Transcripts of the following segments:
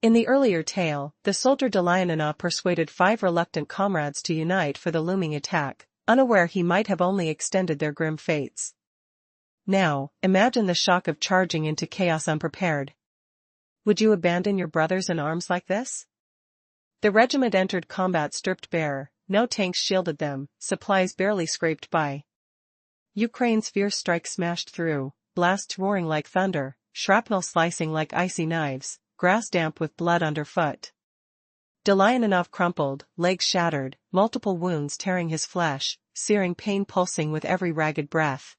In the earlier tale, the soldier Delianina persuaded 5 reluctant comrades to unite for the looming attack, unaware he might have only extended their grim fates. Now, imagine the shock of charging into chaos unprepared. Would you abandon your brothers in arms like this? The regiment entered combat stripped bare, no tanks shielded them, supplies barely scraped by. Ukraine's fierce strike smashed through, blasts roaring like thunder, shrapnel slicing like icy knives, grass damp with blood underfoot. Delianinov crumpled, legs shattered, multiple wounds tearing his flesh, searing pain pulsing with every ragged breath.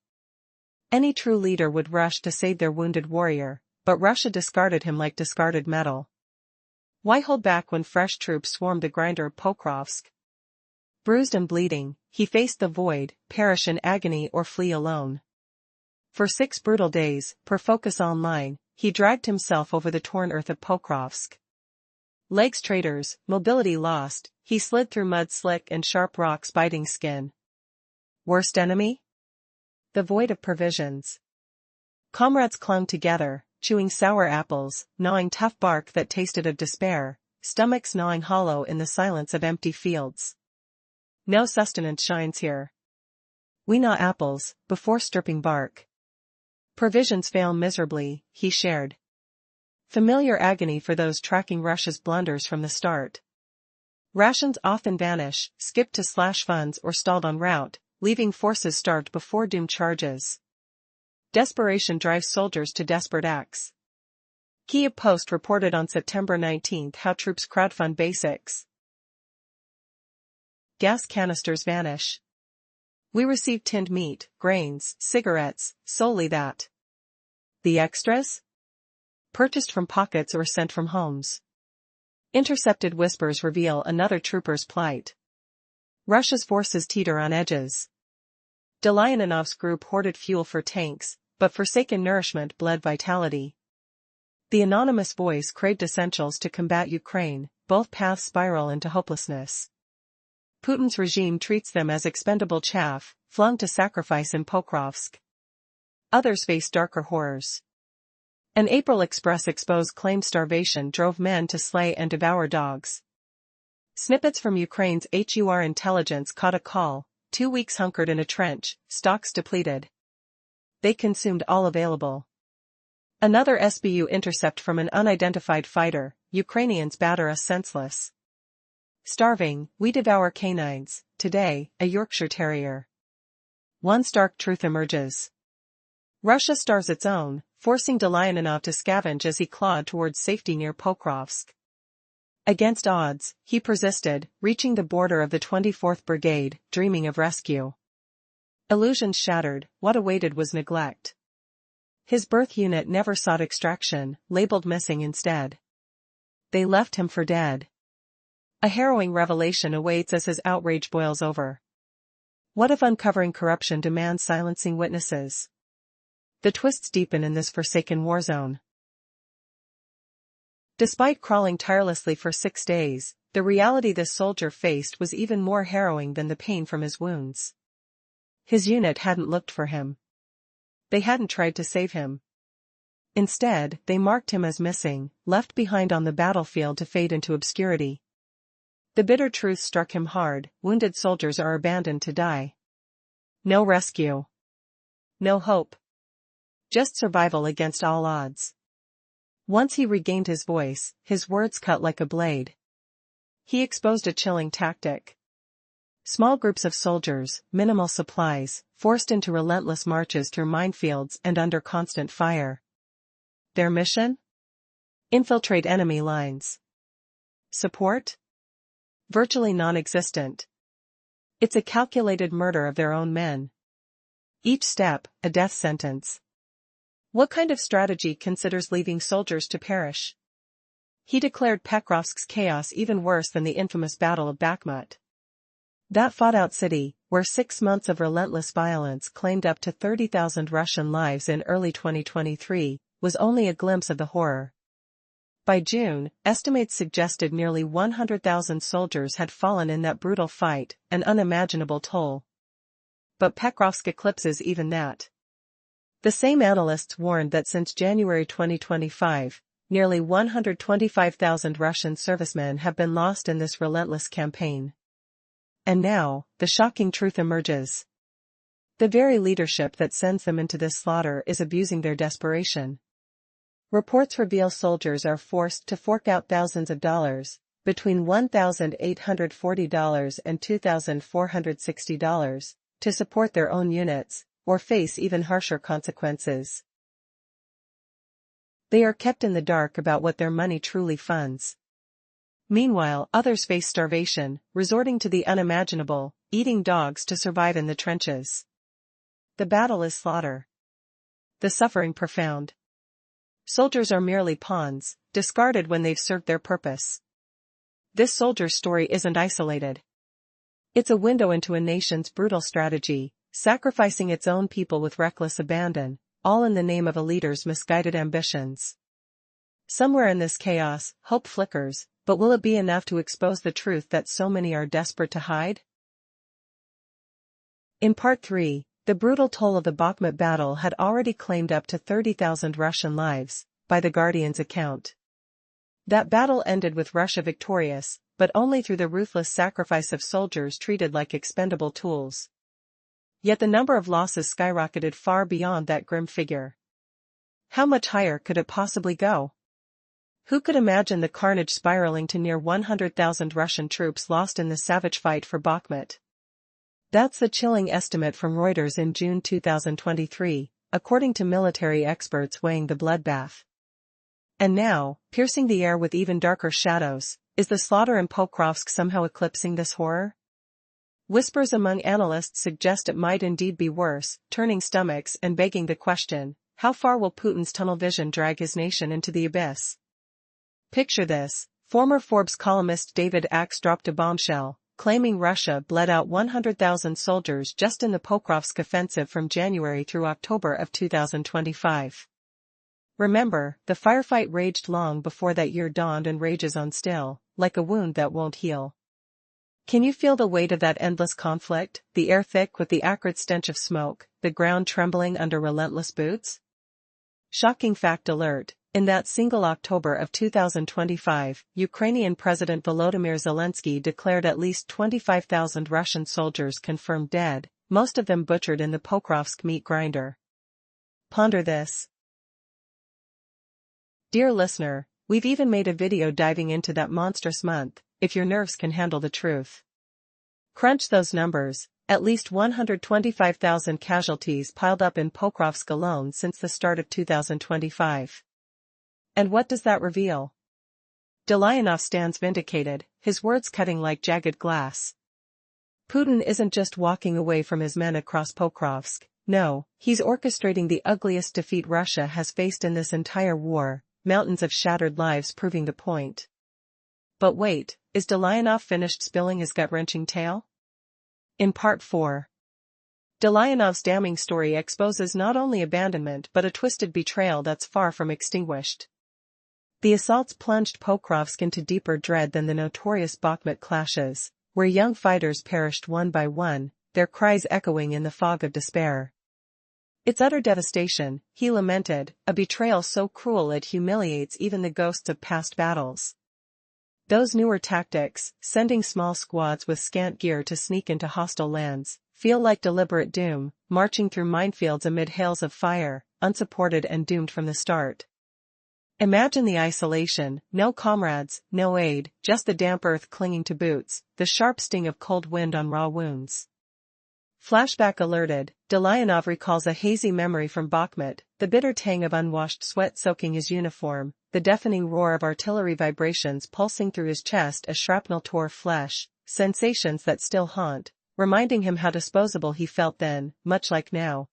Any true leader would rush to save their wounded warrior, but Russia discarded him like discarded metal. Why hold back when fresh troops swarmed the grinder of Pokrovsk? Bruised and bleeding, he faced the void, perish in agony or flee alone. For 6 brutal days, per Focus Online, he dragged himself over the torn earth of Pokrovsk. Legs traitors, mobility lost, he slid through mud slick and sharp rocks biting skin. Worst enemy? The void of provisions. Comrades clung together, chewing sour apples, gnawing tough bark that tasted of despair, stomachs gnawing hollow in the silence of empty fields. No sustenance shines here. We gnaw apples, before stripping bark. Provisions fail miserably, he shared. Familiar agony for those tracking Russia's blunders from the start. Rations often vanish, skipped to slash funds or stalled en route, leaving forces starved before doomed charges. Desperation drives soldiers to desperate acts. Kyiv Post reported on September 19 how troops crowdfund basics. Gas canisters vanish. We receive tinned meat, grains, cigarettes, solely that. The extras? Purchased from pockets or sent from homes. Intercepted whispers reveal another trooper's plight. Russia's forces teeter on edges. Delianinov's group hoarded fuel for tanks, but forsaken nourishment bled vitality. The anonymous voice craved essentials to combat Ukraine, both paths spiral into hopelessness. Putin's regime treats them as expendable chaff, flung to sacrifice in Pokrovsk. Others face darker horrors. An April Express exposed claimed starvation drove men to slay and devour dogs. Snippets from Ukraine's HUR intelligence caught a call, 2 weeks hunkered in a trench, stocks depleted. They consumed all available. Another SBU intercept from an unidentified fighter, Ukrainians batter us senseless. Starving, we devour canines, today, a Yorkshire Terrier. One stark truth emerges. Russia starves its own, forcing Delianinov to scavenge as he clawed towards safety near Pokrovsk. Against odds, he persisted, reaching the border of the 24th Brigade, dreaming of rescue. Illusions shattered, what awaited was neglect. His birth unit never sought extraction, labeled missing instead. They left him for dead. A harrowing revelation awaits as his outrage boils over. What if uncovering corruption demands silencing witnesses? The twists deepen in this forsaken war zone. Despite crawling tirelessly for 6 days, the reality this soldier faced was even more harrowing than the pain from his wounds. His unit hadn't looked for him. They hadn't tried to save him. Instead, they marked him as missing, left behind on the battlefield to fade into obscurity. The bitter truth struck him hard: wounded soldiers are abandoned to die. No rescue. No hope. Just survival against all odds. Once he regained his voice, his words cut like a blade. He exposed a chilling tactic. Small groups of soldiers, minimal supplies, forced into relentless marches through minefields and under constant fire. Their mission? Infiltrate enemy lines. Support? Virtually non-existent. It's a calculated murder of their own men. Each step, a death sentence. What kind of strategy considers leaving soldiers to perish? He declared Pokrovsk's chaos even worse than the infamous Battle of Bakhmut. That fought-out city, where 6 months of relentless violence claimed up to 30,000 Russian lives in early 2023, was only a glimpse of the horror. By June, estimates suggested nearly 100,000 soldiers had fallen in that brutal fight, an unimaginable toll. But Pokrovsk eclipses even that. The same analysts warned that since January 2025, nearly 125,000 Russian servicemen have been lost in this relentless campaign. And now, the shocking truth emerges. The very leadership that sends them into this slaughter is abusing their desperation. Reports reveal soldiers are forced to fork out thousands of dollars, between $1,840 and $2,460, to support their own units, or face even harsher consequences. They are kept in the dark about what their money truly funds. Meanwhile, others face starvation, resorting to the unimaginable, eating dogs to survive in the trenches. The battle is slaughter. The suffering profound. Soldiers are merely pawns, discarded when they've served their purpose. This soldier's story isn't isolated. It's a window into a nation's brutal strategy, sacrificing its own people with reckless abandon, all in the name of a leader's misguided ambitions. Somewhere in this chaos, hope flickers, but will it be enough to expose the truth that so many are desperate to hide? In Part 3, the brutal toll of the Bakhmut battle had already claimed up to 30,000 Russian lives, by the Guardian's account. That battle ended with Russia victorious, but only through the ruthless sacrifice of soldiers treated like expendable tools. Yet the number of losses skyrocketed far beyond that grim figure. How much higher could it possibly go? Who could imagine the carnage spiraling to near 100,000 Russian troops lost in the savage fight for Bakhmut? That's the chilling estimate from Reuters in June 2023, according to military experts weighing the bloodbath. And now, piercing the air with even darker shadows, is the slaughter in Pokrovsk somehow eclipsing this horror? Whispers among analysts suggest it might indeed be worse, turning stomachs and begging the question, how far will Putin's tunnel vision drag his nation into the abyss? Picture this: former Forbes columnist David Axe dropped a bombshell, claiming Russia bled out 100,000 soldiers just in the Pokrovsk offensive from January through October of 2025. Remember, the firefight raged long before that year dawned and rages on still, like a wound that won't heal. Can you feel the weight of that endless conflict, the air thick with the acrid stench of smoke, the ground trembling under relentless boots? Shocking fact alert: in that single October of 2025, Ukrainian President Volodymyr Zelensky declared at least 25,000 Russian soldiers confirmed dead, most of them butchered in the Pokrovsk meat grinder. Ponder this. Dear listener, we've even made a video diving into that monstrous month, if your nerves can handle the truth. Crunch those numbers: at least 125,000 casualties piled up in Pokrovsk alone since the start of 2025. And what does that reveal? Delayanov stands vindicated, his words cutting like jagged glass. Putin isn't just walking away from his men across Pokrovsk, no, he's orchestrating the ugliest defeat Russia has faced in this entire war, mountains of shattered lives proving the point. But wait, is Delayanov finished spilling his gut-wrenching tale? In Part 4, Delayanov's damning story exposes not only abandonment but a twisted betrayal that's far from extinguished. The assaults plunged Pokrovsk into deeper dread than the notorious Bakhmut clashes, where young fighters perished one by one, their cries echoing in the fog of despair. It's utter devastation, he lamented, a betrayal so cruel it humiliates even the ghosts of past battles. Those newer tactics, sending small squads with scant gear to sneak into hostile lands, feel like deliberate doom, marching through minefields amid hails of fire, unsupported and doomed from the start. Imagine the isolation: no comrades, no aid, just the damp earth clinging to boots, the sharp sting of cold wind on raw wounds. Flashback alerted, Delayanov recalls a hazy memory from Bakhmut, the bitter tang of unwashed sweat soaking his uniform, the deafening roar of artillery vibrations pulsing through his chest as shrapnel tore flesh, sensations that still haunt, reminding him how disposable he felt then, much like now.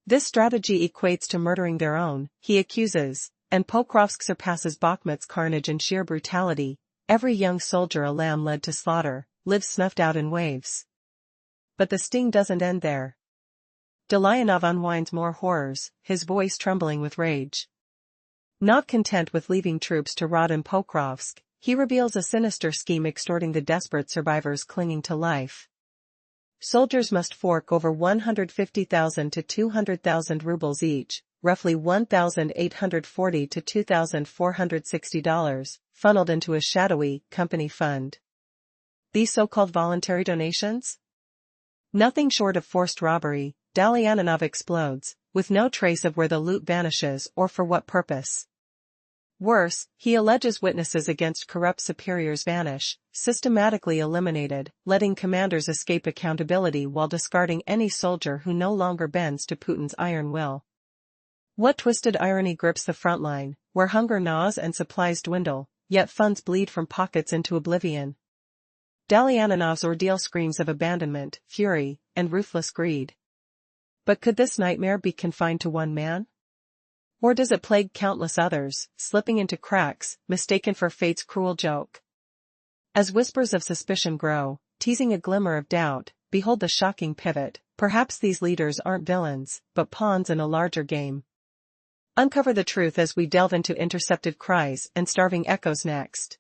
This strategy equates to murdering their own, he accuses, and Pokrovsk surpasses Bakhmut's carnage and sheer brutality. Every young soldier a lamb led to slaughter, lives snuffed out in waves. But the sting doesn't end there. Delayanov unwinds more horrors, his voice trembling with rage. Not content with leaving troops to rot in Pokrovsk, he reveals a sinister scheme extorting the desperate survivors clinging to life. Soldiers must fork over 150,000 to 200,000 rubles each, roughly $1,840 to $2,460, funneled into a shadowy company fund. These so-called voluntary donations? Nothing short of forced robbery, Dalyanov explodes, with no trace of where the loot vanishes or for what purpose. Worse, he alleges witnesses against corrupt superiors vanish, systematically eliminated, letting commanders escape accountability while discarding any soldier who no longer bends to Putin's iron will. What twisted irony grips the front line, where hunger gnaws and supplies dwindle, yet funds bleed from pockets into oblivion? Dalyanov's ordeal screams of abandonment, fury, and ruthless greed. But could this nightmare be confined to one man? Or does it plague countless others, slipping into cracks, mistaken for fate's cruel joke? As whispers of suspicion grow, teasing a glimmer of doubt, behold the shocking pivot. Perhaps these leaders aren't villains, but pawns in a larger game. Uncover the truth as we delve into intercepted cries and starving echoes next.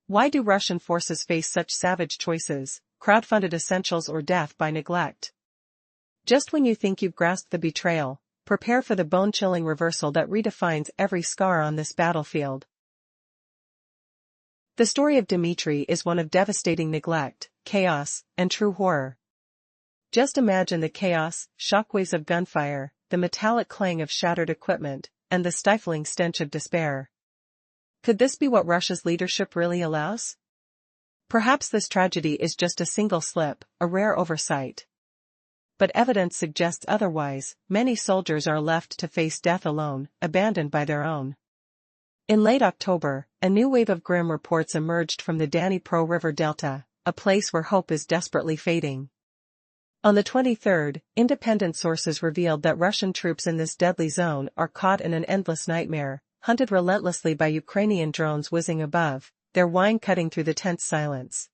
Why do Russian forces face such savage choices, crowdfunded essentials or death by neglect? Just when you think you've grasped the betrayal, prepare for the bone-chilling reversal that redefines every scar on this battlefield. The story of Dmitry is one of devastating neglect, chaos, and true horror. Just imagine the chaos, shockwaves of gunfire, the metallic clang of shattered equipment, and the stifling stench of despair. Could this be what Russia's leadership really allows? Perhaps this tragedy is just a single slip, a rare oversight. But evidence suggests otherwise. Many soldiers are left to face death alone, abandoned by their own. In late October, a new wave of grim reports emerged from the Dnipro River Delta, a place where hope is desperately fading. On the 23rd, independent sources revealed that Russian troops in this deadly zone are caught in an endless nightmare, hunted relentlessly by Ukrainian drones whizzing above, their whine cutting through the tense silence.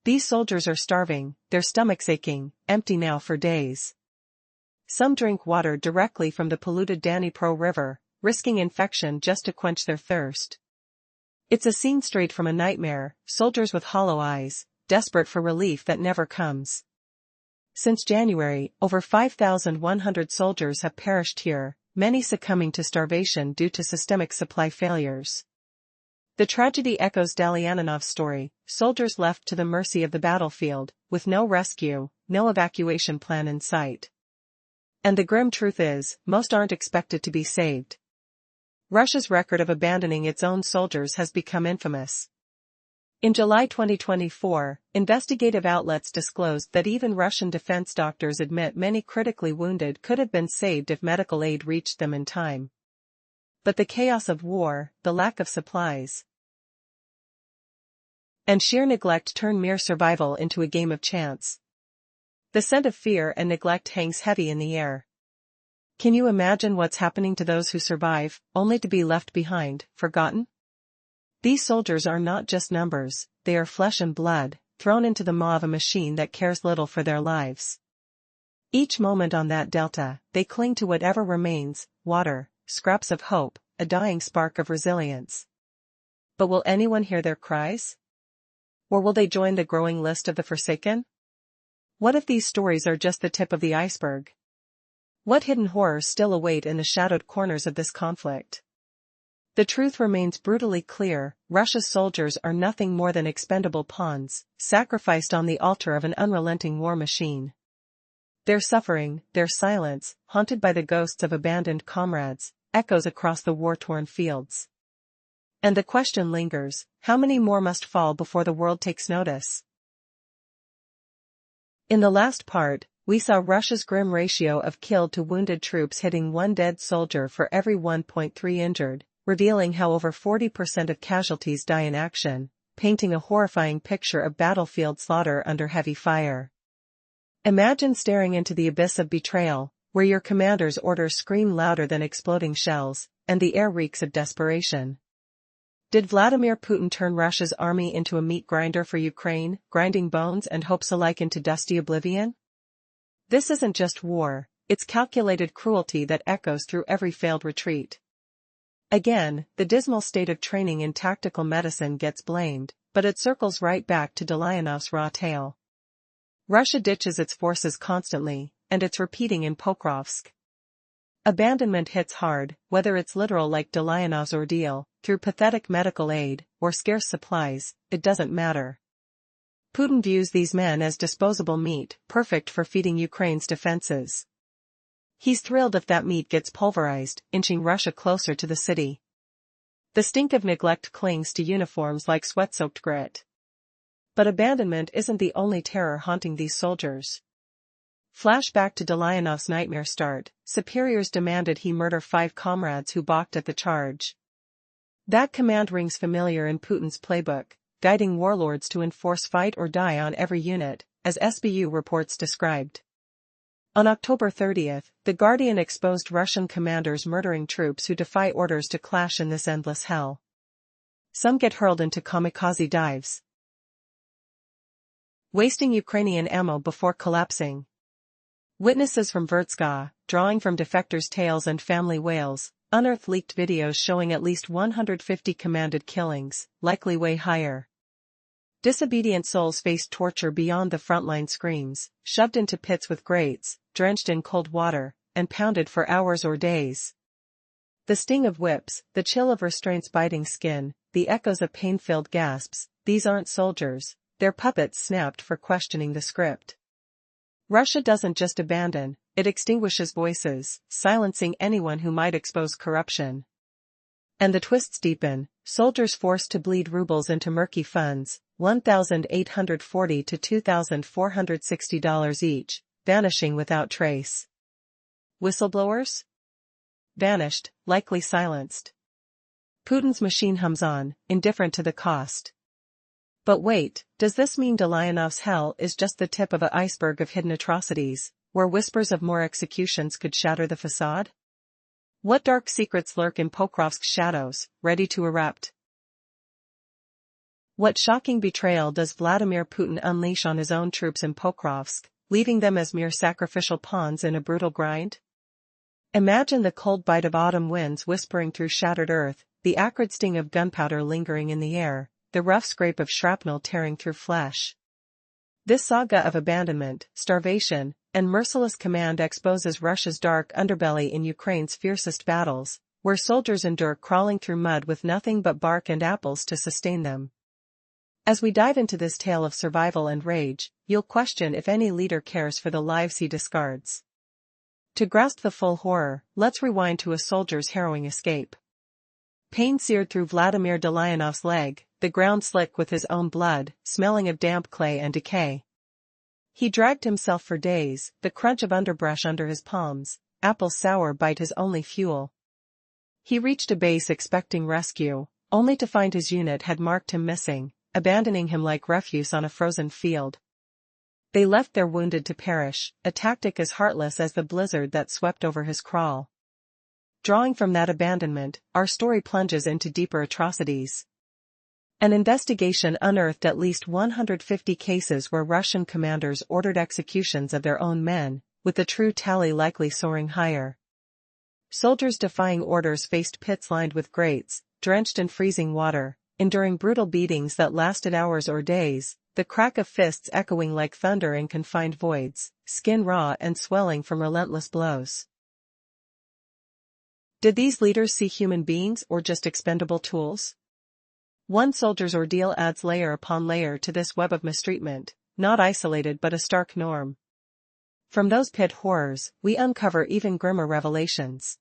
These soldiers are starving, their stomachs aching, empty now for days. Some drink water directly from the polluted Dnipro River, risking infection just to quench their thirst. It's a scene straight from a nightmare, soldiers with hollow eyes, desperate for relief that never comes. Since January, over 5,100 soldiers have perished here, many succumbing to starvation due to systemic supply failures. The tragedy echoes Dalyanov's story, soldiers left to the mercy of the battlefield, with no rescue, no evacuation plan in sight. And the grim truth is, most aren't expected to be saved. Russia's record of abandoning its own soldiers has become infamous. In July 2024, investigative outlets disclosed that even Russian defense doctors admit many critically wounded could have been saved if medical aid reached them in time. But the chaos of war, the lack of supplies, and sheer neglect turn mere survival into a game of chance. The scent of fear and neglect hangs heavy in the air. Can you imagine what's happening to those who survive, only to be left behind, forgotten? These soldiers are not just numbers, they are flesh and blood, thrown into the maw of a machine that cares little for their lives. Each moment on that delta, they cling to whatever remains, water, scraps of hope, a dying spark of resilience. But will anyone hear their cries? Or will they join the growing list of the forsaken? What if these stories are just the tip of the iceberg? What hidden horrors still await in the shadowed corners of this conflict? The truth remains brutally clear: Russia's soldiers are nothing more than expendable pawns, sacrificed on the altar of an unrelenting war machine. Their suffering, their silence, haunted by the ghosts of abandoned comrades, echoes across the war-torn fields. And the question lingers: how many more must fall before the world takes notice? In the last part, we saw Russia's grim ratio of killed to wounded troops hitting one dead soldier for every 1.3 injured, revealing how over 40% of casualties die in action, painting a horrifying picture of battlefield slaughter under heavy fire. Imagine staring into the abyss of betrayal, where your commander's orders scream louder than exploding shells, and the air reeks of desperation. Did Vladimir Putin turn Russia's army into a meat grinder for Ukraine, grinding bones and hopes alike into dusty oblivion? This isn't just war, it's calculated cruelty that echoes through every failed retreat. Again, the dismal state of training in tactical medicine gets blamed, but it circles right back to Dalyanov's raw tale. Russia ditches its forces constantly, and it's repeating in Pokrovsk. Abandonment hits hard, whether it's literal like Delianov's ordeal, through pathetic medical aid, or scarce supplies, it doesn't matter. Putin views these men as disposable meat, perfect for feeding Ukraine's defenses. He's thrilled if that meat gets pulverized, inching Russia closer to the city. The stink of neglect clings to uniforms like sweat-soaked grit. But abandonment isn't the only terror haunting these soldiers. Flashback to Delianov's nightmare start, superiors demanded he murder 5 comrades who balked at the charge. That command rings familiar in Putin's playbook, guiding warlords to enforce fight or die on every unit, as SBU reports described. On October 30, The Guardian exposed Russian commanders murdering troops who defy orders to clash in this endless hell. Some get hurled into kamikaze dives, wasting Ukrainian ammo before collapsing. Witnesses from Vertska, drawing from defectors' tales and family wails, unearthed leaked videos showing at least 150 commanded killings, likely way higher. Disobedient souls faced torture beyond the frontline screams, shoved into pits with grates, drenched in cold water, and pounded for hours or days. The sting of whips, the chill of restraints biting skin, the echoes of pain-filled gasps, these aren't soldiers, they're puppets snapped for questioning the script. Russia doesn't just abandon, it extinguishes voices, silencing anyone who might expose corruption. And the twists deepen, soldiers forced to bleed rubles into murky funds, $1,840 to $2,460 each, vanishing without trace. Whistleblowers? Vanished, likely silenced. Putin's machine hums on, indifferent to the cost. But wait, does this mean Delianov's hell is just the tip of an iceberg of hidden atrocities, where whispers of more executions could shatter the facade? What dark secrets lurk in Pokrovsk's shadows, ready to erupt? What shocking betrayal does Vladimir Putin unleash on his own troops in Pokrovsk, leaving them as mere sacrificial pawns in a brutal grind? Imagine the cold bite of autumn winds whispering through shattered earth, the acrid sting of gunpowder lingering in the air, the rough scrape of shrapnel tearing through flesh. This saga of abandonment, starvation, and merciless command exposes Russia's dark underbelly in Ukraine's fiercest battles, where soldiers endure crawling through mud with nothing but bark and apples to sustain them. As we dive into this tale of survival and rage, you'll question if any leader cares for the lives he discards. To grasp the full horror, let's rewind to a soldier's harrowing escape. Pain seared through Vladimir Delianov's leg, the ground slick with his own blood, smelling of damp clay and decay. He dragged himself for days, the crunch of underbrush under his palms, apple sour bite his only fuel. He reached a base expecting rescue, only to find his unit had marked him missing, abandoning him like refuse on a frozen field. They left their wounded to perish, a tactic as heartless as the blizzard that swept over his kraal. Drawing from that abandonment, our story plunges into deeper atrocities. An investigation unearthed at least 150 cases where Russian commanders ordered executions of their own men, with the true tally likely soaring higher. Soldiers defying orders faced pits lined with grates, drenched in freezing water, enduring brutal beatings that lasted hours or days, the crack of fists echoing like thunder in confined voids, skin raw and swelling from relentless blows. Did these leaders see human beings or just expendable tools? One soldier's ordeal adds layer upon layer to this web of mistreatment, not isolated but a stark norm. From those pit horrors, we uncover even grimmer revelations.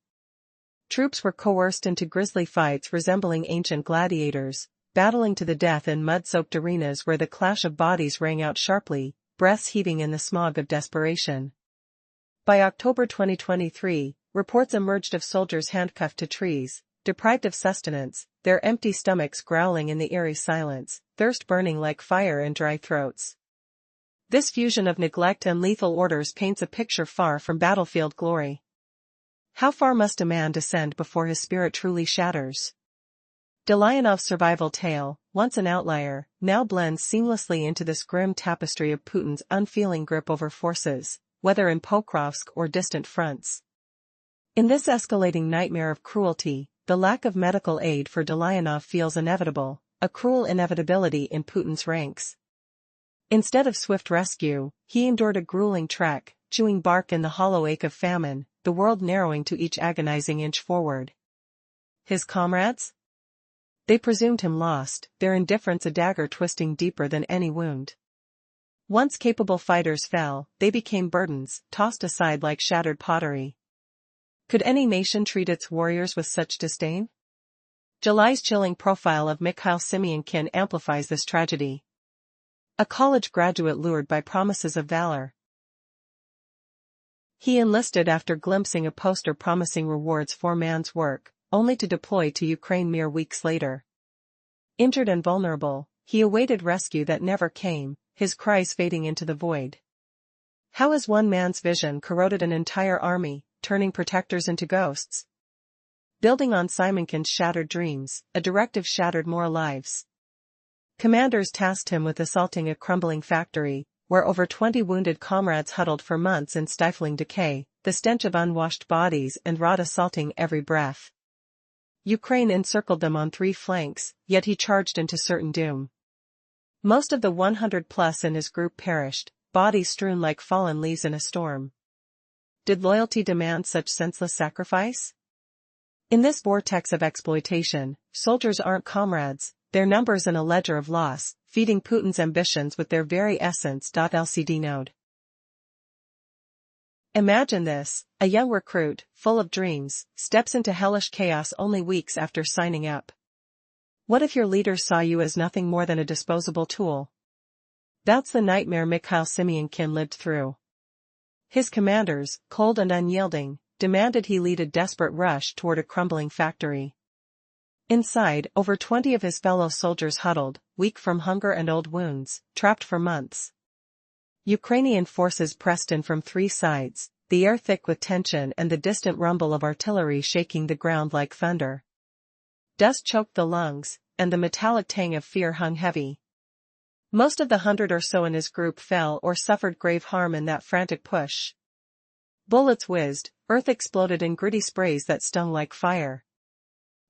Troops were coerced into grisly fights resembling ancient gladiators, battling to the death in mud-soaked arenas where the clash of bodies rang out sharply, breaths heaving in the smog of desperation. By October 2023, reports emerged of soldiers handcuffed to trees, deprived of sustenance, their empty stomachs growling in the eerie silence, thirst burning like fire in dry throats. This fusion of neglect and lethal orders paints a picture far from battlefield glory. How far must a man descend before his spirit truly shatters? Delianov's survival tale, once an outlier, now blends seamlessly into this grim tapestry of Putin's unfeeling grip over forces, whether in Pokrovsk or distant fronts. In this escalating nightmare of cruelty, the lack of medical aid for Delianov feels inevitable, a cruel inevitability in Putin's ranks. Instead of swift rescue, he endured a grueling trek, chewing bark in the hollow ache of famine, the world narrowing to each agonizing inch forward. His comrades? They presumed him lost, their indifference a dagger twisting deeper than any wound. Once capable fighters fell, they became burdens, tossed aside like shattered pottery. Could any nation treat its warriors with such disdain? July's chilling profile of Mikhail Semyenkin amplifies this tragedy. A college graduate lured by promises of valor. He enlisted after glimpsing a poster promising rewards for man's work, only to deploy to Ukraine mere weeks later. Injured and vulnerable, he awaited rescue that never came, his cries fading into the void. How has one man's vision corroded an entire army, turning protectors into ghosts? Building on Simonkin's shattered dreams, a directive shattered more lives. Commanders tasked him with assaulting a crumbling factory, where over 20 wounded comrades huddled for months in stifling decay, the stench of unwashed bodies and rot assaulting every breath. Ukraine encircled them on 3 flanks, yet he charged into certain doom. Most of the 100+ in his group perished, bodies strewn like fallen leaves in a storm. Did loyalty demand such senseless sacrifice? In this vortex of exploitation, soldiers aren't comrades, they're numbers in a ledger of loss, feeding Putin's ambitions with their very essence. LCD node. Imagine this, a young recruit, full of dreams, steps into hellish chaos only weeks after signing up. What if your leaders saw you as nothing more than a disposable tool? That's the nightmare Mikhail Semyenkin lived through. His commanders, cold and unyielding, demanded he lead a desperate rush toward a crumbling factory. Inside, over 20 of his fellow soldiers huddled, weak from hunger and old wounds, trapped for months. Ukrainian forces pressed in from 3 sides, the air thick with tension and the distant rumble of artillery shaking the ground like thunder. Dust choked the lungs, and the metallic tang of fear hung heavy. Most of the 100 or so in his group fell or suffered grave harm in that frantic push. Bullets whizzed, earth exploded in gritty sprays that stung like fire.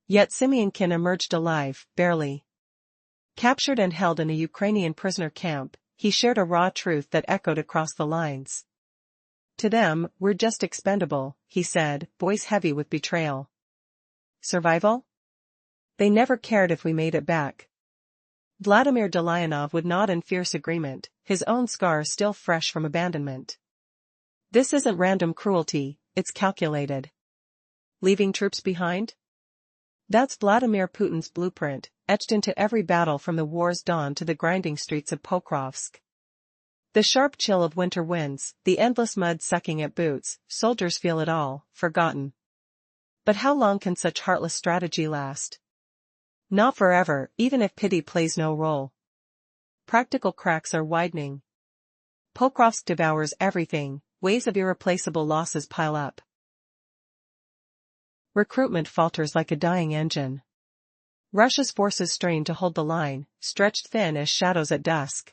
Yet Semyenkin emerged alive, barely. Captured and held in a Ukrainian prisoner camp, he shared a raw truth that echoed across the lines. To them, we're just expendable, he said, voice heavy with betrayal. Survival? They never cared if we made it back. Vladimir Dolyanov would nod in fierce agreement, his own scars still fresh from abandonment. This isn't random cruelty, it's calculated. Leaving troops behind? That's Vladimir Putin's blueprint, etched into every battle from the war's dawn to the grinding streets of Pokrovsk. The sharp chill of winter winds, the endless mud sucking at boots, soldiers feel it all, forgotten. But how long can such heartless strategy last? Not forever, even if pity plays no role. Practical cracks are widening. Pokrovsk devours everything, waves of irreplaceable losses pile up. Recruitment falters like a dying engine. Russia's forces strain to hold the line, stretched thin as shadows at dusk.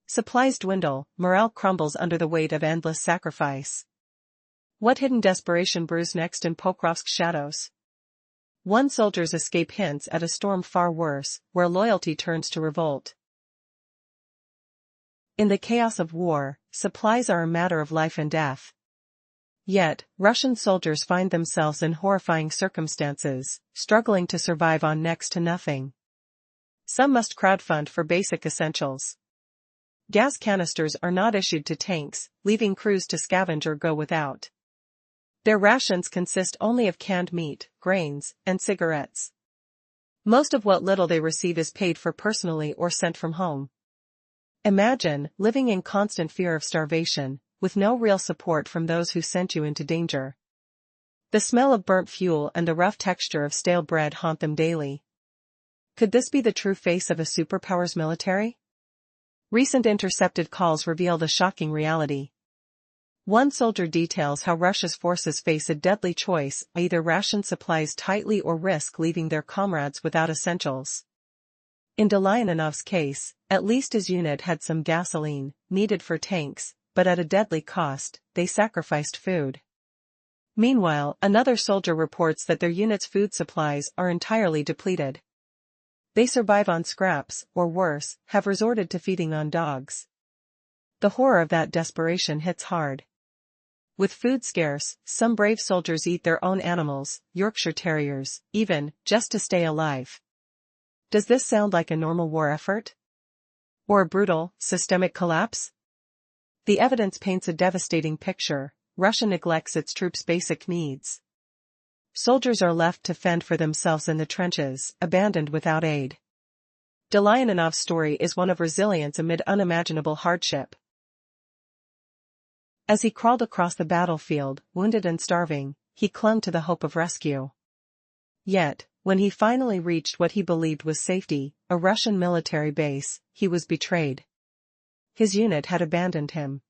Supplies dwindle, morale crumbles under the weight of endless sacrifice. What hidden desperation brews next in Pokrovsk's shadows? One soldier's escape hints at a storm far worse, where loyalty turns to revolt. In the chaos of war, supplies are a matter of life and death. Yet, Russian soldiers find themselves in horrifying circumstances, struggling to survive on next to nothing. Some must crowdfund for basic essentials. Gas canisters are not issued to tanks, leaving crews to scavenge or go without. Their rations consist only of canned meat, grains, and cigarettes. Most of what little they receive is paid for personally or sent from home. Imagine living in constant fear of starvation, with no real support from those who sent you into danger. The smell of burnt fuel and the rough texture of stale bread haunt them daily. Could this be the true face of a superpower's military? Recent intercepted calls reveal the shocking reality. One soldier details how Russia's forces face a deadly choice: either ration supplies tightly or risk leaving their comrades without essentials. In Dolyanov's case, at least his unit had some gasoline, needed for tanks, but at a deadly cost, they sacrificed food. Meanwhile, another soldier reports that their unit's food supplies are entirely depleted. They survive on scraps, or worse, have resorted to feeding on dogs. The horror of that desperation hits hard. With food scarce, some brave soldiers eat their own animals, Yorkshire Terriers, even, just to stay alive. Does this sound like a normal war effort? Or a brutal, systemic collapse? The evidence paints a devastating picture. Russia neglects its troops' basic needs. Soldiers are left to fend for themselves in the trenches, abandoned without aid. Dalyanov's story is one of resilience amid unimaginable hardship. As he crawled across the battlefield, wounded and starving, he clung to the hope of rescue. Yet, when he finally reached what he believed was safety, a Russian military base, he was betrayed. His unit had abandoned him.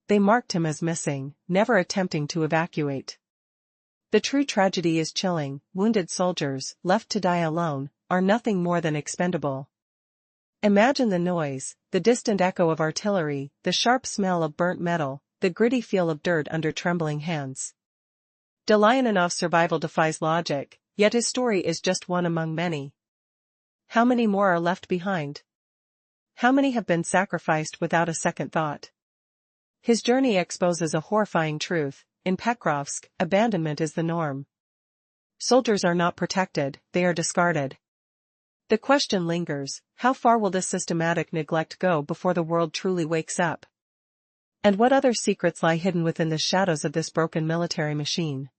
They marked him as missing, never attempting to evacuate. The true tragedy is chilling. Wounded soldiers, left to die alone, are nothing more than expendable. Imagine the noise, the distant echo of artillery, the sharp smell of burnt metal, the gritty feel of dirt under trembling hands. Dalyanov's survival defies logic, yet his story is just one among many. How many more are left behind? How many have been sacrificed without a second thought? His journey exposes a horrifying truth. In Pokrovsk, abandonment is the norm. Soldiers are not protected, they are discarded. The question lingers, how far will this systematic neglect go before the world truly wakes up? And what other secrets lie hidden within the shadows of this broken military machine?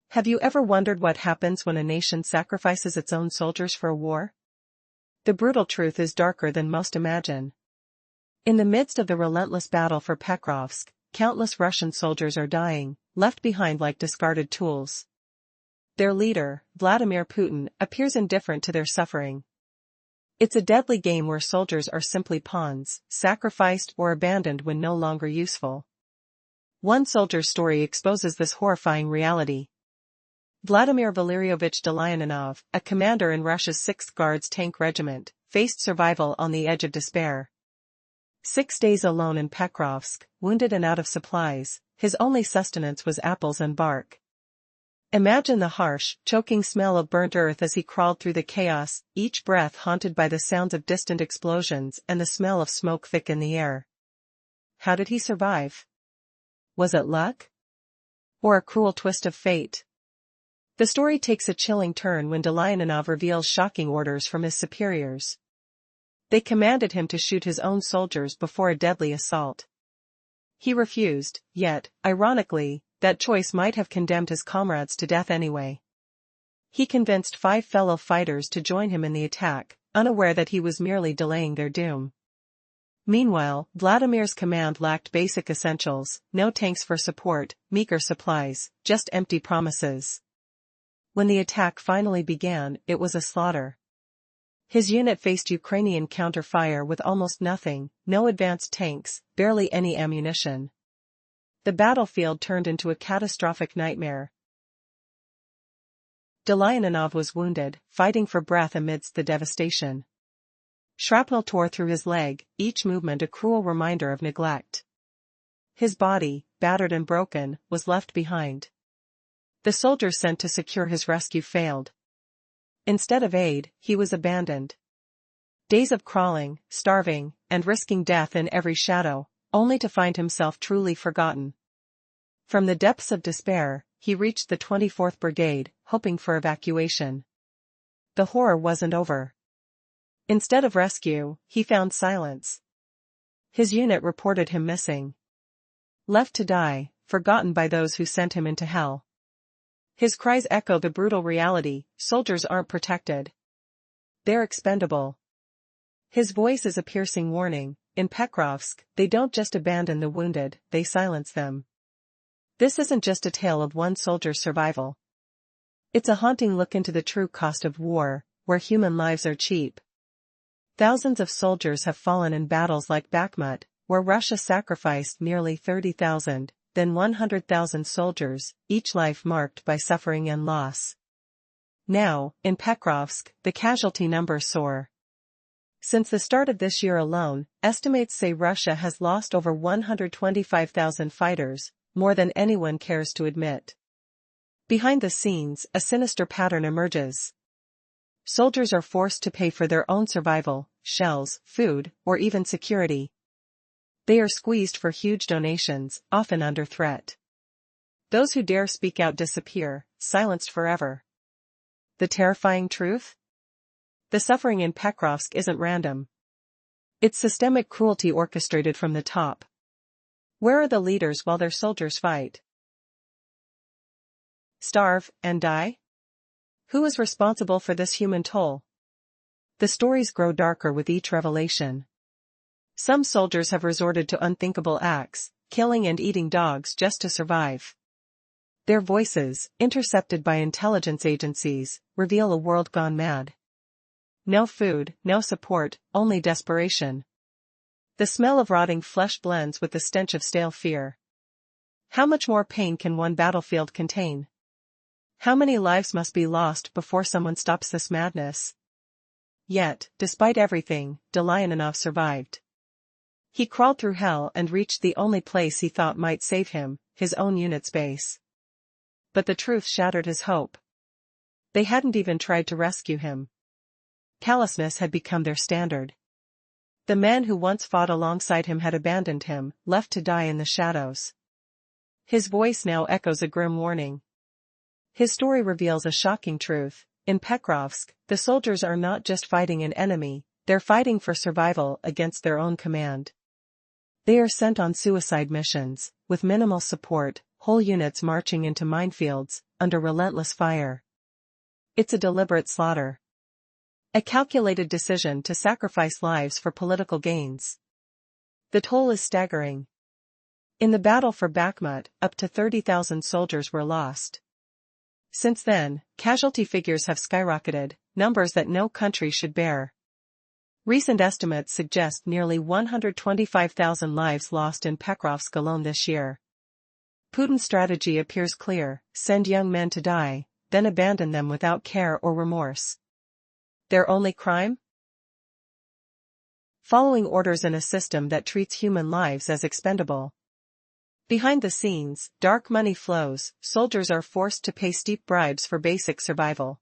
Have you ever wondered what happens when a nation sacrifices its own soldiers for a war? The brutal truth is darker than most imagine. In the midst of the relentless battle for Pokrovsk, countless Russian soldiers are dying, left behind like discarded tools. Their leader, Vladimir Putin, appears indifferent to their suffering. It's a deadly game where soldiers are simply pawns, sacrificed or abandoned when no longer useful. One soldier's story exposes this horrifying reality. Vladimir Valeryovich Dalyanov, a commander in Russia's 6th Guards Tank Regiment, faced survival on the edge of despair. 6 days alone in Pokrovsk, wounded and out of supplies, his only sustenance was apples and bark. Imagine the harsh, choking smell of burnt earth as he crawled through the chaos, each breath haunted by the sounds of distant explosions and the smell of smoke thick in the air. How did he survive? Was it luck? Or a cruel twist of fate? The story takes a chilling turn when Dalyanov reveals shocking orders from his superiors. They commanded him to shoot his own soldiers before a deadly assault. He refused, yet, ironically, that choice might have condemned his comrades to death anyway. He convinced 5 fellow fighters to join him in the attack, unaware that he was merely delaying their doom. Meanwhile, Vladimir's command lacked basic essentials, no tanks for support, meager supplies, just empty promises. When the attack finally began, it was a slaughter. His unit faced Ukrainian counter-fire with almost nothing, no advanced tanks, barely any ammunition. The battlefield turned into a catastrophic nightmare. Dalyanov was wounded, fighting for breath amidst the devastation. Shrapnel tore through his leg, each movement a cruel reminder of neglect. His body, battered and broken, was left behind. The soldiers sent to secure his rescue failed. Instead of aid, he was abandoned. Days of crawling, starving, and risking death in every shadow, only to find himself truly forgotten. From the depths of despair, he reached the 24th Brigade, hoping for evacuation. The horror wasn't over. Instead of rescue, he found silence. His unit reported him missing. Left to die, forgotten by those who sent him into hell. His cries echo the brutal reality: soldiers aren't protected. They're expendable. His voice is a piercing warning: in Pokrovsk, they don't just abandon the wounded, they silence them. This isn't just a tale of one soldier's survival. It's a haunting look into the true cost of war, where human lives are cheap. Thousands of soldiers have fallen in battles like Bakhmut, where Russia sacrificed nearly 30,000, then 100,000 soldiers, each life marked by suffering and loss. Now, in Pokrovsk, the casualty numbers soar. Since the start of this year alone, estimates say Russia has lost over 125,000 fighters, more than anyone cares to admit. Behind the scenes, a sinister pattern emerges. Soldiers are forced to pay for their own survival, shells, food, or even security. They are squeezed for huge donations, often under threat. Those who dare speak out disappear, silenced forever. The terrifying truth? The suffering in Pokrovsk isn't random. It's systemic cruelty orchestrated from the top. Where are the leaders while their soldiers fight? Starve and die? Who is responsible for this human toll? The stories grow darker with each revelation. Some soldiers have resorted to unthinkable acts, killing and eating dogs just to survive. Their voices, intercepted by intelligence agencies, reveal a world gone mad. No food, no support, only desperation. The smell of rotting flesh blends with the stench of stale fear. How much more pain can one battlefield contain? How many lives must be lost before someone stops this madness? Yet, despite everything, Dolyanov survived. He crawled through hell and reached the only place he thought might save him, his own unit's base. But the truth shattered his hope. They hadn't even tried to rescue him. Callousness had become their standard. The men who once fought alongside him had abandoned him, left to die in the shadows. His voice now echoes a grim warning. His story reveals a shocking truth. In Pokrovsk, the soldiers are not just fighting an enemy, they're fighting for survival against their own command. They are sent on suicide missions, with minimal support, whole units marching into minefields, under relentless fire. It's a deliberate slaughter. A calculated decision to sacrifice lives for political gains. The toll is staggering. In the battle for Bakhmut, up to 30,000 soldiers were lost. Since then, casualty figures have skyrocketed, numbers that no country should bear. Recent estimates suggest nearly 125,000 lives lost in Pokrovsk alone this year. Putin's strategy appears clear: send young men to die, then abandon them without care or remorse. Their only crime? Following orders in a system that treats human lives as expendable. Behind the scenes, dark money flows, soldiers are forced to pay steep bribes for basic survival.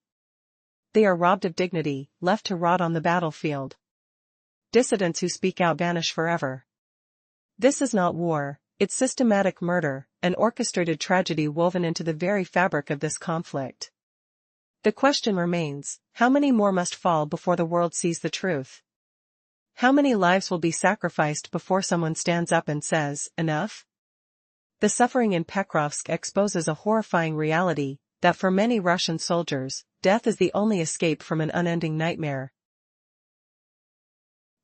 They are robbed of dignity, left to rot on the battlefield. Dissidents who speak out vanish forever. This is not war, it's systematic murder, an orchestrated tragedy woven into the very fabric of this conflict. The question remains, how many more must fall before the world sees the truth? How many lives will be sacrificed before someone stands up and says, enough? The suffering in Pokrovsk exposes a horrifying reality, that for many Russian soldiers, death is the only escape from an unending nightmare.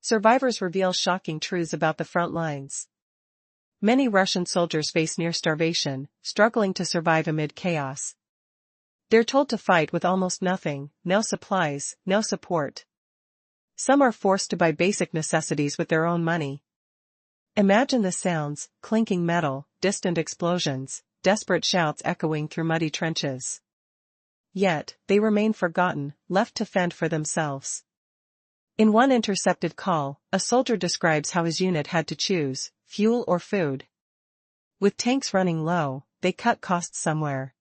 Survivors reveal shocking truths about the front lines. Many Russian soldiers face near starvation, struggling to survive amid chaos. They're told to fight with almost nothing, no supplies, no support. Some are forced to buy basic necessities with their own money. Imagine the sounds: clinking metal, distant explosions, desperate shouts echoing through muddy trenches. Yet, they remain forgotten, left to fend for themselves. In one intercepted call, a soldier describes how his unit had to choose fuel or food. With tanks running low, they cut costs somewhere.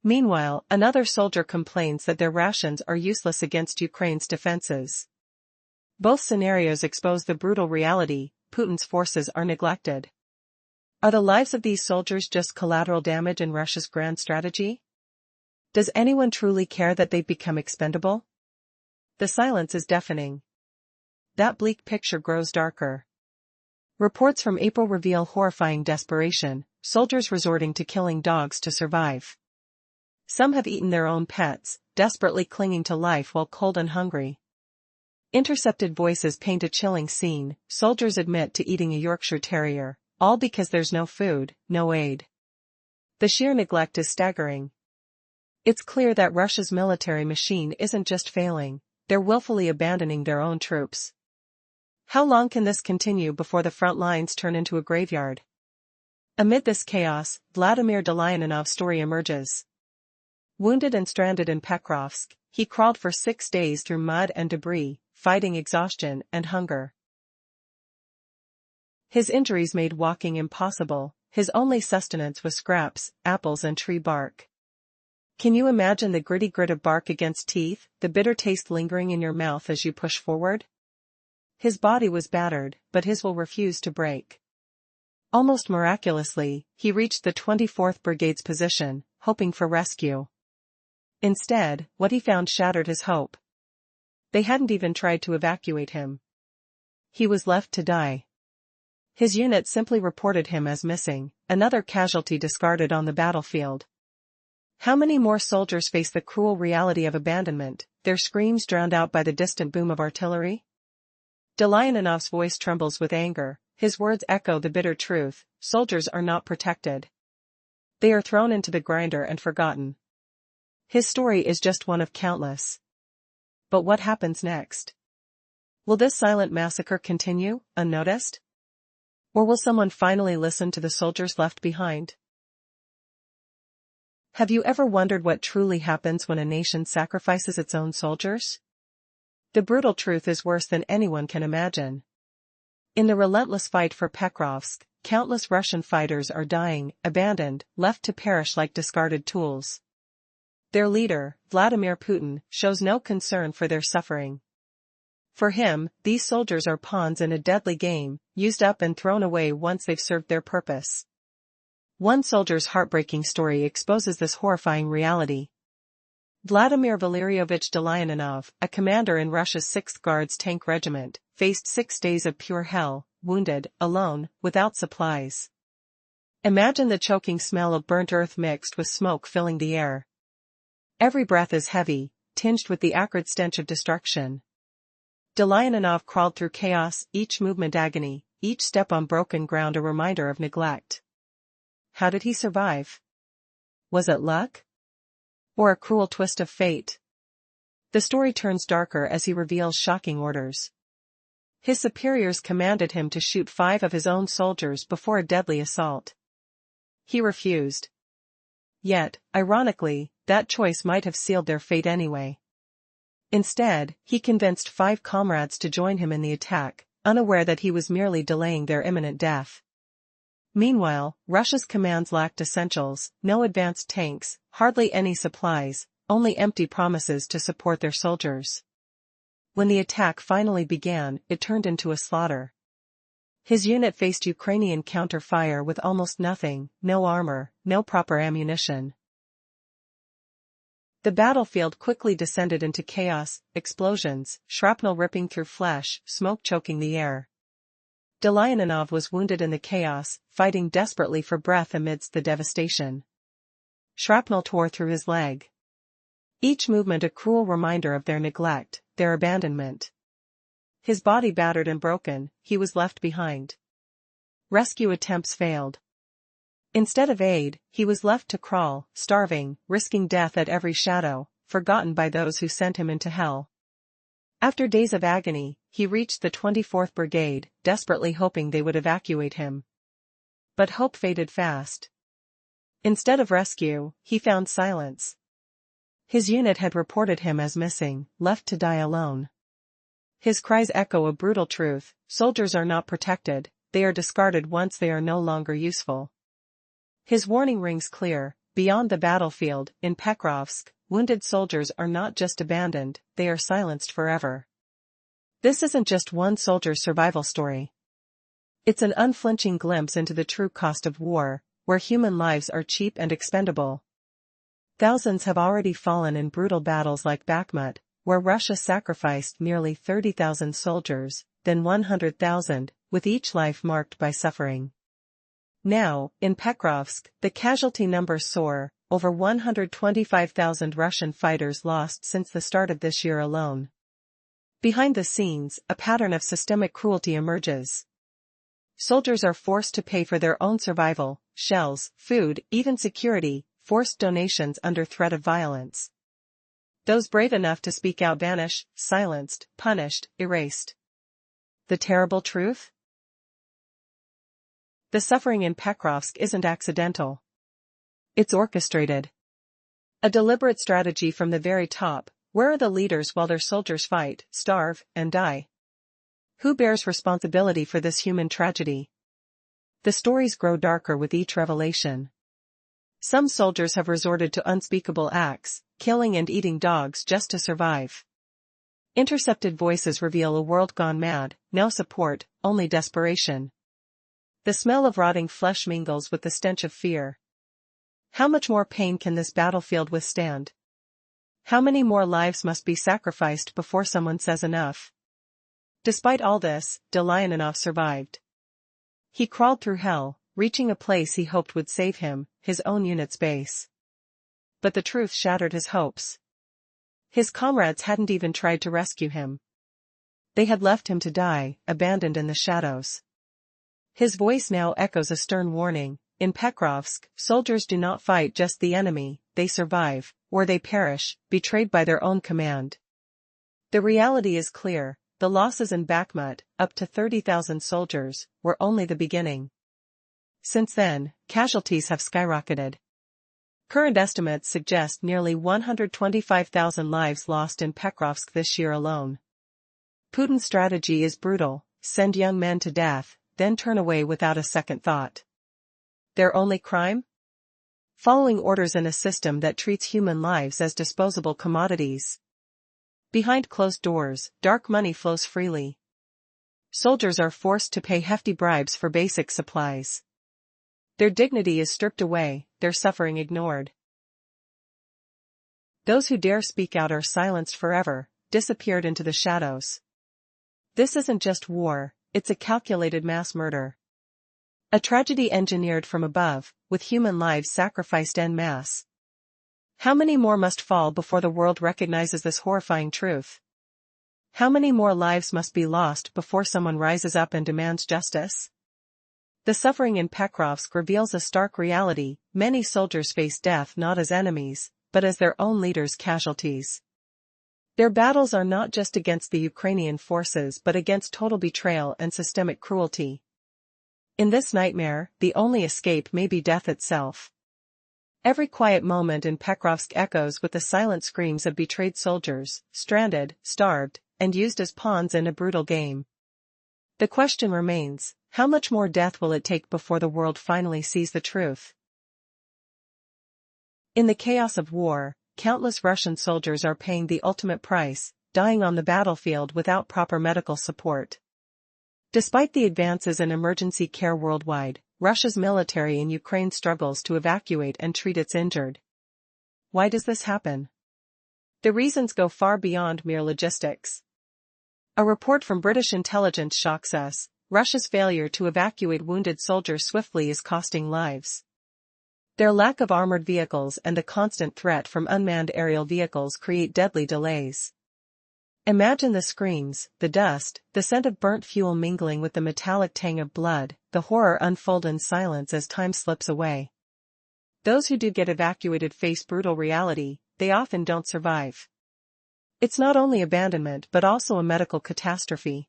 Meanwhile, another soldier complains that their rations are useless against Ukraine's defenses. Both scenarios expose the brutal reality: Putin's forces are neglected. Are the lives of these soldiers just collateral damage in Russia's grand strategy? Does anyone truly care that they've become expendable? The silence is deafening. That bleak picture grows darker. Reports from April reveal horrifying desperation: soldiers resorting to killing dogs to survive. Some have eaten their own pets, desperately clinging to life while cold and hungry. Intercepted voices paint a chilling scene: soldiers admit to eating a Yorkshire Terrier, all because there's no food, no aid. The sheer neglect is staggering. It's clear that Russia's military machine isn't just failing, they're willfully abandoning their own troops. How long can this continue before the front lines turn into a graveyard? Amid this chaos, Vladimir Dolyanov's story emerges. Wounded and stranded in Pokrovsk, he crawled for 6 days through mud and debris, fighting exhaustion and hunger. His injuries made walking impossible. His only sustenance was scraps, apples and tree bark. Can you imagine the gritty grit of bark against teeth, the bitter taste lingering in your mouth as you push forward? His body was battered, but his will refused to break. Almost miraculously, he reached the 24th Brigade's position, hoping for rescue. Instead, what he found shattered his hope. They hadn't even tried to evacuate him. He was left to die. His unit simply reported him as missing, another casualty discarded on the battlefield. How many more soldiers face the cruel reality of abandonment, their screams drowned out by the distant boom of artillery? Delyanov's voice trembles with anger, his words echo the bitter truth: soldiers are not protected. They are thrown into the grinder and forgotten. His story is just one of countless. But what happens next? Will this silent massacre continue, unnoticed? Or will someone finally listen to the soldiers left behind? Have you ever wondered what truly happens when a nation sacrifices its own soldiers? The brutal truth is worse than anyone can imagine. In the relentless fight for Pokrovsk, countless Russian fighters are dying, abandoned, left to perish like discarded tools. Their leader, Vladimir Putin, shows no concern for their suffering. For him, these soldiers are pawns in a deadly game, used up and thrown away once they've served their purpose. One soldier's heartbreaking story exposes this horrifying reality. Vladimir Valerievich Delyanov, a commander in Russia's 6th Guards Tank Regiment, faced 6 days of pure hell, wounded, alone, without supplies. Imagine the choking smell of burnt earth mixed with smoke filling the air. Every breath is heavy, tinged with the acrid stench of destruction. Delyanov crawled through chaos, each movement agony, each step on broken ground a reminder of neglect. How did he survive? Was it luck? Or a cruel twist of fate? The story turns darker as he reveals shocking orders. His superiors commanded him to shoot 5 of his own soldiers before a deadly assault. He refused. Yet, ironically, that choice might have sealed their fate anyway. Instead, he convinced 5 comrades to join him in the attack, unaware that he was merely delaying their imminent death. Meanwhile, Russia's commands lacked essentials: no advanced tanks, hardly any supplies, only empty promises to support their soldiers. When the attack finally began, it turned into a slaughter. His unit faced Ukrainian counter-fire with almost nothing: no armor, no proper ammunition. The battlefield quickly descended into chaos: explosions, shrapnel ripping through flesh, smoke choking the air. Delyanov was wounded in the chaos, fighting desperately for breath amidst the devastation. Shrapnel tore through his leg. Each movement a cruel reminder of their neglect, their abandonment. His body battered and broken, he was left behind. Rescue attempts failed. Instead of aid, he was left to crawl, starving, risking death at every shadow, forgotten by those who sent him into hell. After days of agony, he reached the 24th Brigade, desperately hoping they would evacuate him. But hope faded fast. Instead of rescue, he found silence. His unit had reported him as missing, left to die alone. His cries echo a brutal truth: soldiers are not protected, they are discarded once they are no longer useful. His warning rings clear: beyond the battlefield, in Pokrovsk, wounded soldiers are not just abandoned, they are silenced forever. This isn't just one soldier's survival story. It's an unflinching glimpse into the true cost of war, where human lives are cheap and expendable. Thousands have already fallen in brutal battles like Bakhmut, where Russia sacrificed nearly 30,000 soldiers, then 100,000, with each life marked by suffering. Now, in Pokrovsk, the casualty numbers soar: over 125,000 Russian fighters lost since the start of this year alone. Behind the scenes, a pattern of systemic cruelty emerges. Soldiers are forced to pay for their own survival: shells, food, even security, forced donations under threat of violence. Those brave enough to speak out vanish, silenced, punished, erased. The terrible truth? The suffering in Pokrovsk isn't accidental. It's orchestrated. A deliberate strategy from the very top. Where are the leaders while their soldiers fight, starve, and die? Who bears responsibility for this human tragedy? The stories grow darker with each revelation. Some soldiers have resorted to unspeakable acts, killing and eating dogs just to survive. Intercepted voices reveal a world gone mad, no support, only desperation. The smell of rotting flesh mingles with the stench of fear. How much more pain can this battlefield withstand? How many more lives must be sacrificed before someone says enough? Despite all this, Delianov survived. He crawled through hell, reaching a place he hoped would save him, his own unit's base. But the truth shattered his hopes. His comrades hadn't even tried to rescue him. They had left him to die, abandoned in the shadows. His voice now echoes a stern warning. In Pokrovsk, soldiers do not fight just the enemy, they survive, or they perish, betrayed by their own command. The reality is clear, the losses in Bakhmut, up to 30,000 soldiers, were only the beginning. Since then, casualties have skyrocketed. Current estimates suggest nearly 125,000 lives lost in Pokrovsk this year alone. Putin's strategy is brutal: send young men to death, then turn away without a second thought. Their only crime? Following orders in a system that treats human lives as disposable commodities. Behind closed doors, dark money flows freely. Soldiers are forced to pay hefty bribes for basic supplies. Their dignity is stripped away, their suffering ignored. Those who dare speak out are silenced forever, disappeared into the shadows. This isn't just war, it's a calculated mass murder. A tragedy engineered from above, with human lives sacrificed en masse. How many more must fall before the world recognizes this horrifying truth? How many more lives must be lost before someone rises up and demands justice? The suffering in Pokrovsk reveals a stark reality: many soldiers face death not as enemies, but as their own leaders' casualties. Their battles are not just against the Ukrainian forces but against total betrayal and systemic cruelty. In this nightmare, the only escape may be death itself. Every quiet moment in Pokrovsk echoes with the silent screams of betrayed soldiers, stranded, starved, and used as pawns in a brutal game. The question remains: how much more death will it take before the world finally sees the truth? In the chaos of war, countless Russian soldiers are paying the ultimate price, dying on the battlefield without proper medical support. Despite the advances in emergency care worldwide, Russia's military in Ukraine struggles to evacuate and treat its injured. Why does this happen? The reasons go far beyond mere logistics. A report from British intelligence shocks us: Russia's failure to evacuate wounded soldiers swiftly is costing lives. Their lack of armored vehicles and the constant threat from unmanned aerial vehicles create deadly delays. Imagine the screams, the dust, the scent of burnt fuel mingling with the metallic tang of blood, the horror unfold in silence as time slips away. Those who do get evacuated face brutal reality: they often don't survive. It's not only abandonment but also a medical catastrophe.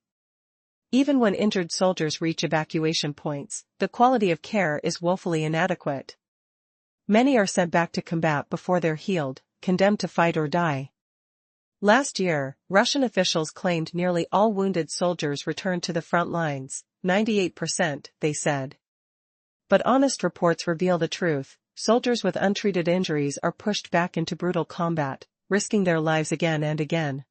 Even when injured soldiers reach evacuation points, the quality of care is woefully inadequate. Many are sent back to combat before they're healed, condemned to fight or die. Last year, Russian officials claimed nearly all wounded soldiers returned to the front lines, 98%, they said. But honest reports reveal the truth: soldiers with untreated injuries are pushed back into brutal combat, risking their lives again and again.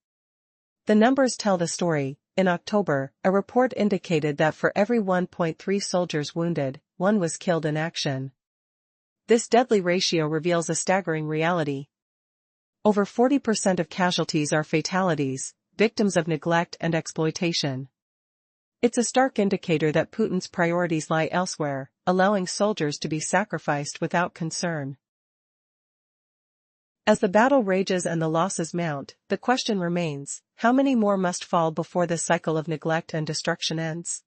The numbers tell the story. In October, a report indicated that for every 1.3 soldiers wounded, one was killed in action. This deadly ratio reveals a staggering reality. Over 40% of casualties are fatalities, victims of neglect and exploitation. It's a stark indicator that Putin's priorities lie elsewhere, allowing soldiers to be sacrificed without concern. As the battle rages and the losses mount, the question remains: how many more must fall before this cycle of neglect and destruction ends?